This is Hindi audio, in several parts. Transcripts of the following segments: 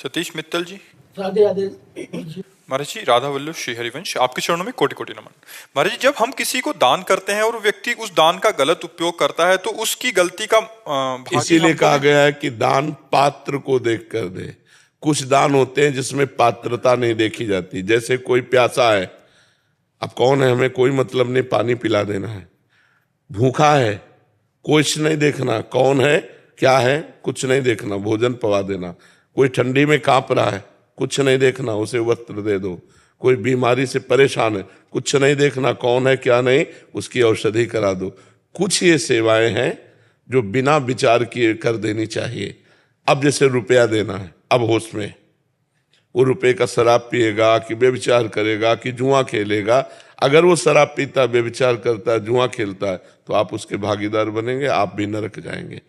सतीश मित्तल जी। राधे राधे। महाराज जी, राधा वल्लभ श्री हरिवंश, आपके चरणों में कोटि कोटि नमन। महाराज जी, जब हम किसी को दान करते हैं और व्यक्ति उस दान का गलत उपयोग करता है तो उसकी गलती का भागी इसीलिए हमको कहा गया है कि दान पात्र को देख कर दे। कुछ दान होते हैं जिसमें पात्रता नहीं देखी जाती। जैसे कोई प्यासा है, अब कौन है, हमें कोई मतलब नहीं, पानी पिला देना है। भूखा है, कुछ नहीं देखना कौन है क्या है, कुछ नहीं देखना, भोजन पवा देना। कोई ठंडी में कांप रहा है, कुछ नहीं देखना, उसे वस्त्र दे दो। कोई बीमारी से परेशान है, कुछ नहीं देखना कौन है क्या नहीं, उसकी औषधि करा दो। कुछ ये सेवाएं हैं जो बिना विचार किए कर देनी चाहिए। अब जैसे रुपया देना है, अब होश में, वो रुपये का शराब पिएगा कि व्यभिचार करेगा कि जुआ खेलेगा। अगर वो शराब पीता, व्यभिचार करता है, जुआ खेलता है, तो आप उसके भागीदार बनेंगे, आप भी नरक जाएंगे।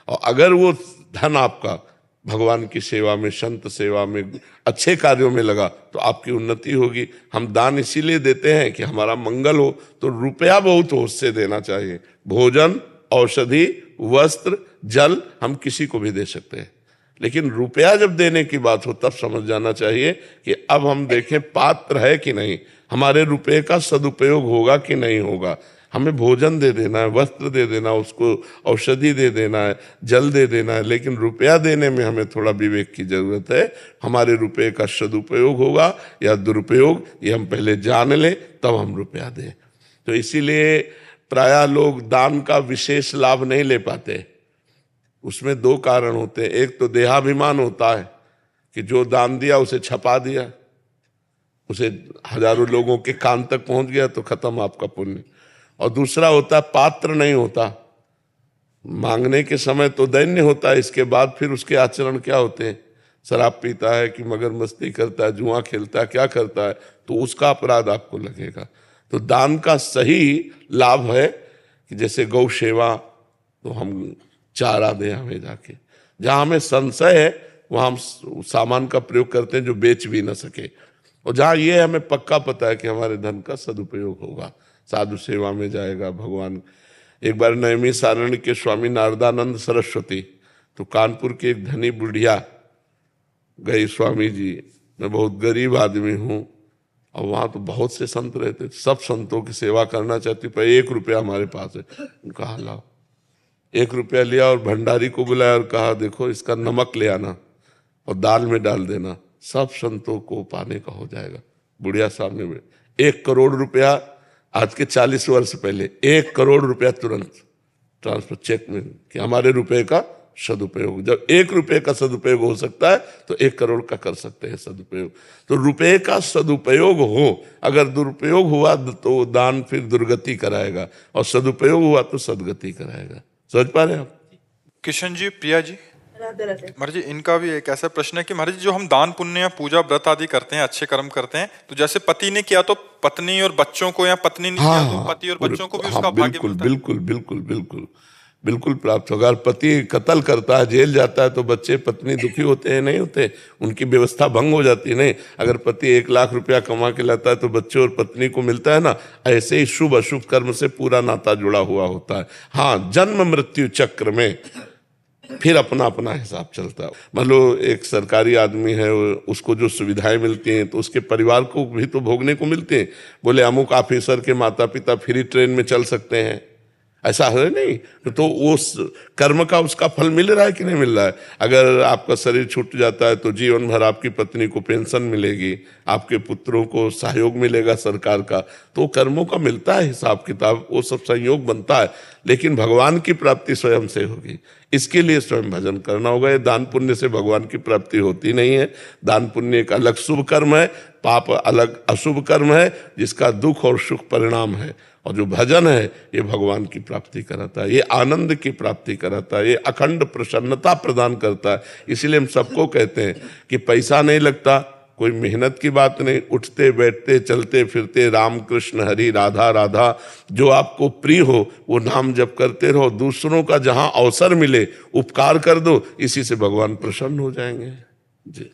और अगर वो धन आपका भगवान की सेवा में, संत सेवा में, अच्छे कार्यों में लगा, तो आपकी उन्नति होगी। हम दान इसीलिए देते हैं कि हमारा मंगल हो, तो रुपया बहुत होश से देना चाहिए। भोजन, औषधि, वस्त्र, जल हम किसी को भी दे सकते हैं, लेकिन रुपया जब देने की बात हो तब समझ जाना चाहिए कि अब हम देखें पात्र है कि नहीं, हमारे रुपये का सदुपयोग होगा कि नहीं होगा। हमें भोजन दे देना है, वस्त्र दे देना, उसको औषधि दे देना है, जल दे देना है, लेकिन रुपया देने में हमें थोड़ा विवेक की जरूरत है। हमारे रुपये का सदुपयोग होगा या दुरुपयोग, ये हम पहले जान लें, तब हम रुपया दें। तो इसीलिए प्रायः लोग दान का विशेष लाभ नहीं ले पाते। उसमें दो कारण होते हैं। एक तो देहाभिमान होता है कि जो दान दिया उसे छपा दिया, उसे हजारों लोगों के कान तक पहुंच गया तो खत्म आपका पुण्य। और दूसरा होता है पात्र नहीं होता, मांगने के समय तो दैन्य होता है, इसके बाद फिर उसके आचरण क्या होते हैं, शराब पीता है कि मगर मस्ती करता है, जुआ खेलता है, क्या करता है, तो उसका अपराध आपको लगेगा। तो दान का सही लाभ है कि जैसे गौ सेवा, तो हम चारा दें हमें जाके, जहां हमें संशय है वहां हम सामान का प्रयोग करते हैं जो बेच भी ना सके, और जहां ये हमें पक्का पता है कि हमारे धन का सदुपयोग होगा, साधु सेवा में जाएगा भगवान। एक बार नैमी सारण्य के स्वामी नारदानंद सरस्वती, तो कानपुर की एक धनी बुढ़िया गई, स्वामी जी मैं बहुत गरीब आदमी हूँ, और वहां तो बहुत से संत रहते, सब संतों की सेवा करना चाहती, पर 1 रुपया हमारे पास है। कहा लाओ, 1 रुपया लिया और भंडारी को बुलाया और कहा देखो इसका नमक ले आना और दाल में डाल देना, सब संतों को पाने का हो जाएगा। बुढ़िया सामने में 1 करोड़ रुपया, आज के 40 वर्ष पहले 1 करोड़ रुपया तुरंत ट्रांसफर चेक में, कि हमारे रुपए का सदुपयोग। जब 1 रुपये का सदुपयोग हो सकता है तो 1 करोड़ का कर सकते हैं सदुपयोग। तो रुपये का सदुपयोग हो, अगर दुरुपयोग हुआ तो दान फिर दुर्गति कराएगा, और सदुपयोग हुआ तो सदगति कराएगा। समझ पा रहे हैं आप? किशन जी, प्रिया जी। राधे राधे। महाराज जी, इनका भी एक ऐसा प्रश्न है कि महाराज जी, जो हम दान पुण्य या पूजा व्रत आदि करते हैं, अच्छे कर्म करते हैं, तो जैसे पति ने किया तो पत्नी और बच्चों को, या पत्नी ने किया तो पति और बच्चों को भी उसका भाग्य बिल्कुल मिलता है? बिल्कुल बिल्कुल बिल्कुल बिल्कुल प्राप्त होगा। अगर पति कत्ल करता है, जेल जाता है, तो बच्चे पत्नी दुखी होते हैं नहीं होते, उनकी व्यवस्था भंग हो जाती है नहीं। अगर पति 1 लाख रुपया कमा के लाता है तो बच्चे और पत्नी को मिलता है ना। ऐसे ही शुभ अशुभ कर्म से पूरा नाता जुड़ा हुआ होता है। हाँ, जन्म मृत्यु चक्र में फिर अपना अपना हिसाब चलता है। मान लो एक सरकारी आदमी है, उसको जो सुविधाएं मिलती हैं तो उसके परिवार को भी तो भोगने को मिलते हैं। बोले अमुक ऑफिसर के माता पिता फ्री ट्रेन में चल सकते हैं, ऐसा है नहीं, तो उस कर्म का उसका फल मिल रहा है कि नहीं मिल रहा है। अगर आपका शरीर छूट जाता है तो जीवन भर आपकी पत्नी को पेंशन मिलेगी, आपके पुत्रों को सहयोग मिलेगा सरकार का, तो कर्मों का मिलता है हिसाब किताब, वो सब संयोग बनता है। लेकिन भगवान की प्राप्ति स्वयं से होगी, इसके लिए स्वयं भजन करना होगा। ये दान पुण्य से भगवान की प्राप्ति होती नहीं है। दान पुण्य एक अलग शुभ कर्म है, पाप अलग अशुभ कर्म है, जिसका दुख और सुख परिणाम है। और जो भजन है ये भगवान की प्राप्ति कराता है, ये आनंद की प्राप्ति कराता है, ये अखंड प्रसन्नता प्रदान करता है। इसीलिए हम सबको कहते हैं कि पैसा नहीं लगता, कोई मेहनत की बात नहीं, उठते बैठते चलते फिरते राम कृष्ण हरि राधा राधा, जो आपको प्रिय हो वो नाम जप करते रहो। दूसरों का जहां अवसर मिले उपकार कर दो, इसी से भगवान प्रसन्न हो जाएंगे जी।